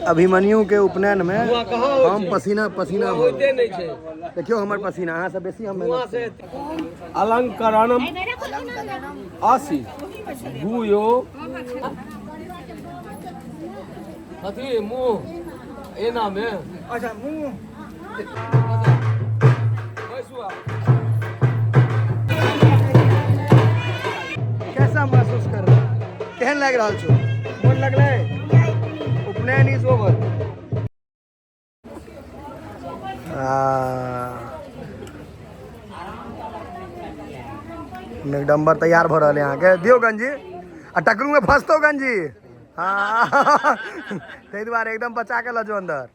अभिमन्यु के उपनयन में हम पसीना पसीना देखियो हमर पसीना अहाँ सब बेसी हम अलंकरणम आसी भूयो अथी मुंह एना में अच्छा मुंह कैसा महसूस कर रहे केहन लग रहा छो मन लगले उपनयन इज ओवर मेघडम्बर तैयार भ रहा है यहाँ के दियो गंजी आ टकरू में फंसतो गंजी हाँ ते दुआरे एकदम बचा के लजो अंदर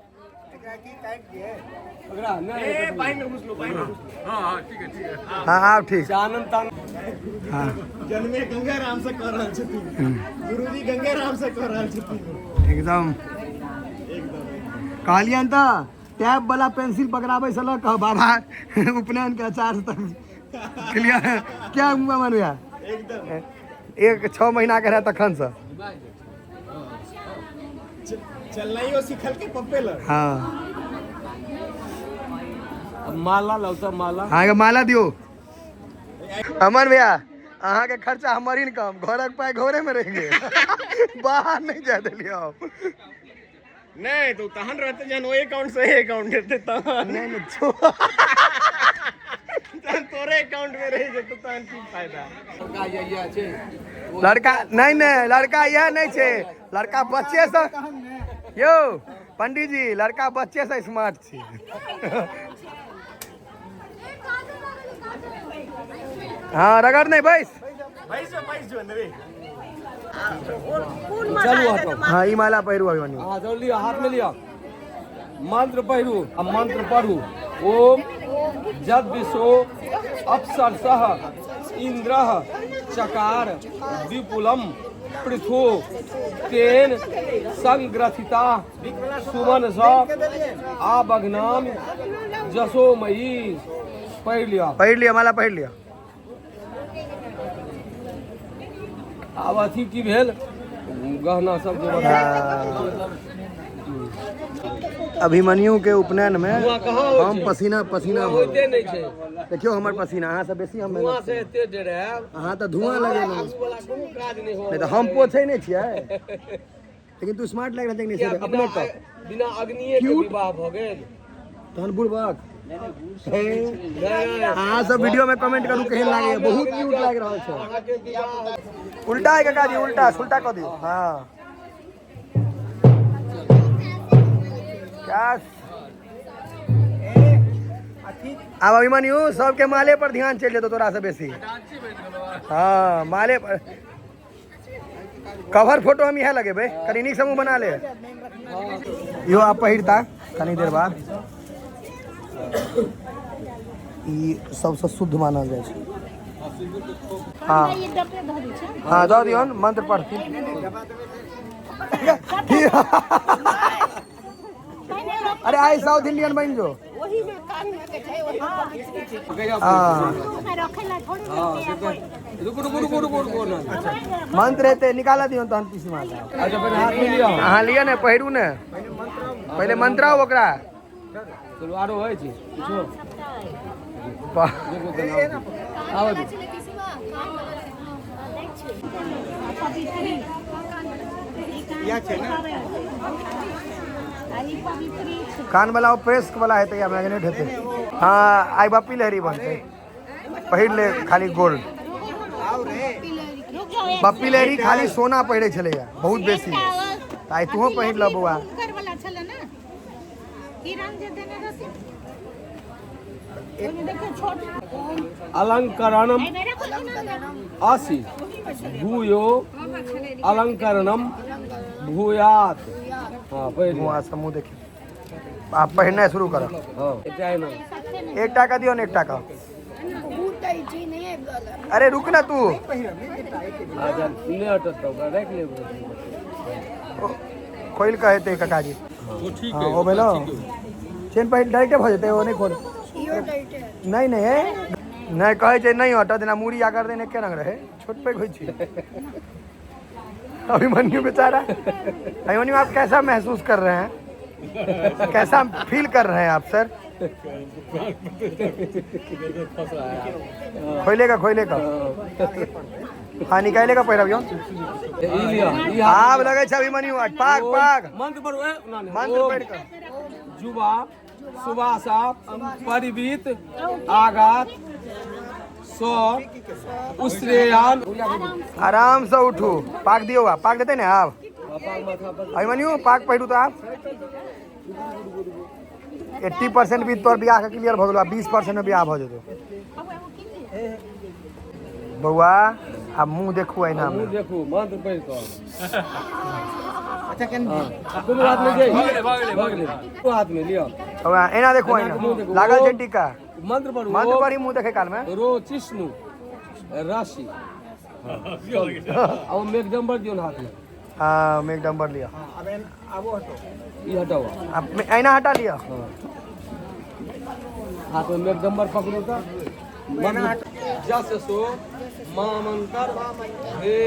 हाँ हाँ ठीक हाँ जन्मे गंगा राम से कर रहल छथिन गुरुजी गंगा राम से कर रहल छथिन एकदम कहलियन त टैब वाला पेंसिल पकड़ाबे से ल कह बाबा उपनयन के आचार तक क्लियर क्या हुआ मनुया एकदम 6 महीना के रहे तखन से चलनाइयो सिखल के पप्पे ल हाँ माला लौता माला हाँ माला दियो अमन भैया अहाँ के खर्चा हमारी इनकम घरक पाए घरे में रह गए बाहर नहीं जा दिलियो नहीं तो तहन रहते जन वो अकाउंट से अकाउंट देते तहन नहीं नहीं तहन तोरे अकाउंट में रह जेतो तहन की फायदा लड़का नहीं नहीं लड़का यह नहीं छे लड़का बच्चे से यो पंडित जी लड़का बच्चे से स्मार्ट छी हाँ रगड़ नहीं बैस जो नरे चलू हाँ ई माला पहिरू अभिमन्यु हाँ जल्दी हाथ में लिया मंत्र पहिरू अब मंत्र पढ़ू ओम जद विश्व अप्सरसः इंद्रः चकार विपुलम पृथु तेन संग्रथिता सुमन स आबग्नाम जसोमयी पढ़ लिया माला पढ़ लिया अब अथी की भेल गहना सब अभिमन्यु के उपनयन में हम पसीना पसीना देखियो हमर पसीना अहाँ सब बेसी हम अहाँ तो धुआं लगे नहीं तो हम पोछे नहीं छियै लेकिन तू स्मार्ट लग रहा है अपने तक बिना अग्निये के विवाह भ गेल तहन बुढ़बक हाँ सब वीडियो में कमेंट करू केहन लागे बहुत क्यूट लाग रहा है उल्टा है काका जी उल्टा सुल्टा कर दियो हाँ क्या अब अभिमन्यु सबके माले पर ध्यान चल जेतो तोरा से बेसी हाँ माले पर कवर फोटो हम यह लगे भाई कनी नीक समूह बना ले यो आप पहिरता कनी देर बाद ई सबसे शुद्ध मानल जाए हाँ हाँ दो दियौन मंत्र पढ़ती अरे आई साउथ इंडियन बन जो मंत्र रहते निकाला दियो तहन पीसी माला अच्छा फिर हाथ में लिया हाँ लिया ने पहिरू ने पहले मंत्र हो ओकरा चलो आरो है छी पूछो आओ या छे ना कान वाला प्रेस वाला है या मैग्नेट है हाँ आई बापी लहरी बनते पहिर ले खाली गोल्ड बापी लहरी खाली सोना पहिरे चले बहुत बेसी आई तू पहिर ल बउआ अलंकरणम आसी भूयो अलंकरणम भूयात हाँ वहाँ समूह देखिए आप पहनना शुरू करो एक टाका दियो ना एक टाका अरे रुक ना तू खोल कहे थे काका जी वो बोलो चेन पहन डायरेक्ट हो जाते वो नहीं खोल नहीं नहीं कहे नहीं हटा देना मूड़ी आकर देने के रंग रहे छोट पे खोई छी अभिमन्यु बेचारा। अभिमन्यु आप कैसा महसूस कर रहे हैं, कैसा फील कर रहे हैं आप सर? खोलेगा हाँ निकालेगा पहिरा भी आप लगे छे अभिमन्यु पाक पाक मंत्र पर मंत्र पढ़ कर जुबा सुबासा परिवीत आगात सो उश्रेयान। आराम से उठू पाक दियो पाक देते ना आप अभिमन्यु पाक पहिरू तो आप 80% भी तोर ब्याह के क्लियर भ गेलो 20% में ब्याह भ जेतो बउआ। अब मुंह देखू आईना में देखू मंत्र पढ़ कर अच्छा केन तुम हाथ में दे भागले तू हाथ में लियो अब एना देखू आईना लागल छै टीका मंत्र पढ़ी मुंह देखे काल में रो चिष्णु राशि अब मेघडंबर दियो हाथ में हां मेघडंबर लिया अब आबो हटो ये हटाओ अब आईना हटा लिया हाथ में मेघडंबर पकड़ो तो जस सो मामंतर हे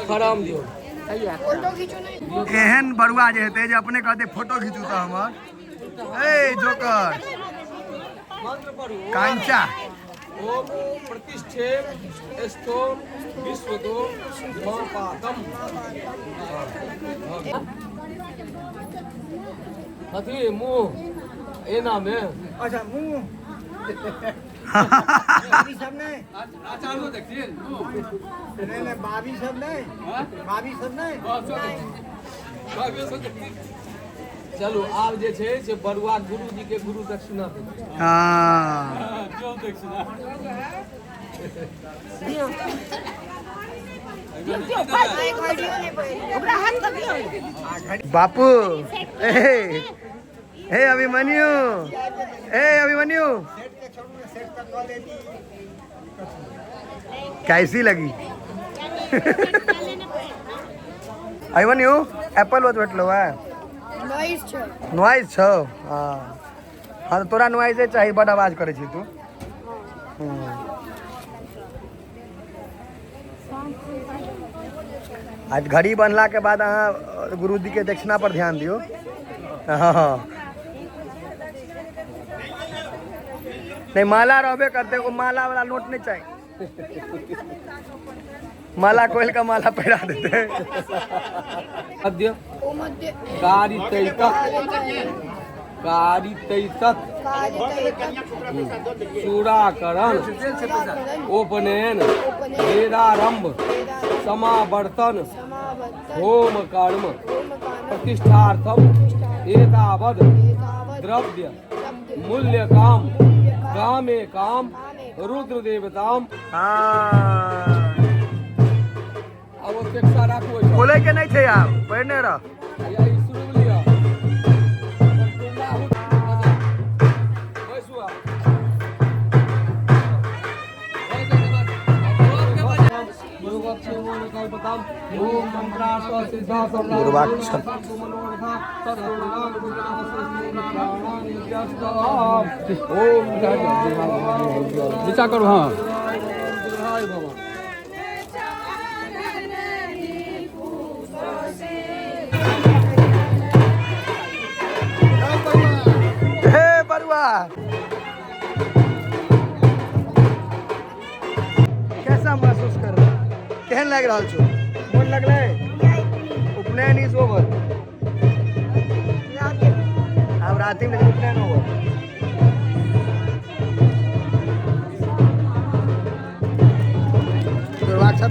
खराम दियो एहन बरुआ जे हेते जे अपने कहते फोटो खींचू तो हमर ए जोकर मंत्र पढ़ो कांचा ओम प्रतिष्ठे स्तो विश्वतो महापातम अति मुंह एना में अच्छा मुंह भाभी सब नहीं आचार्य देखिए नहीं भाभी सब नहीं चलो आब जे छै से बरुआ गुरु जी के गुरु दक्षिणा दे हाँ जो दक्षिणा बापू हे अभिमन्यु कैसी लगी अभिमन्यु एप्पल वत भेटलो है नॉइज छो हाँ हाँ तो तोरा नॉइजे चाहिए बड़ आवाज करे छी तू आज घड़ी बनला के बाद अहाँ गुरुजी के दक्षिणा पर ध्यान दियो हाँ नहीं माला रहबे करते को माला वाला नोट नहीं चाहिए माला कोयल का माला पहरा देते अद्य कारितैतत चूड़ाकरण उपनयन वेदारंभ समावर्तन होम कर्म प्रतिष्ठार्थम एतावद द्रव्य मूल्य काम कामे काम रुद्र देवताम। अब वो शिक्षा राखो खोले के नहीं थे आप पढ़ने रह यही शुरू लिया विचार करो हाँ कैसा महसूस कर रहा केहन लग रहा छो मन लगले उपनयन इज ओवर अब राति में उपनयन ओवर दुर्वाक्षा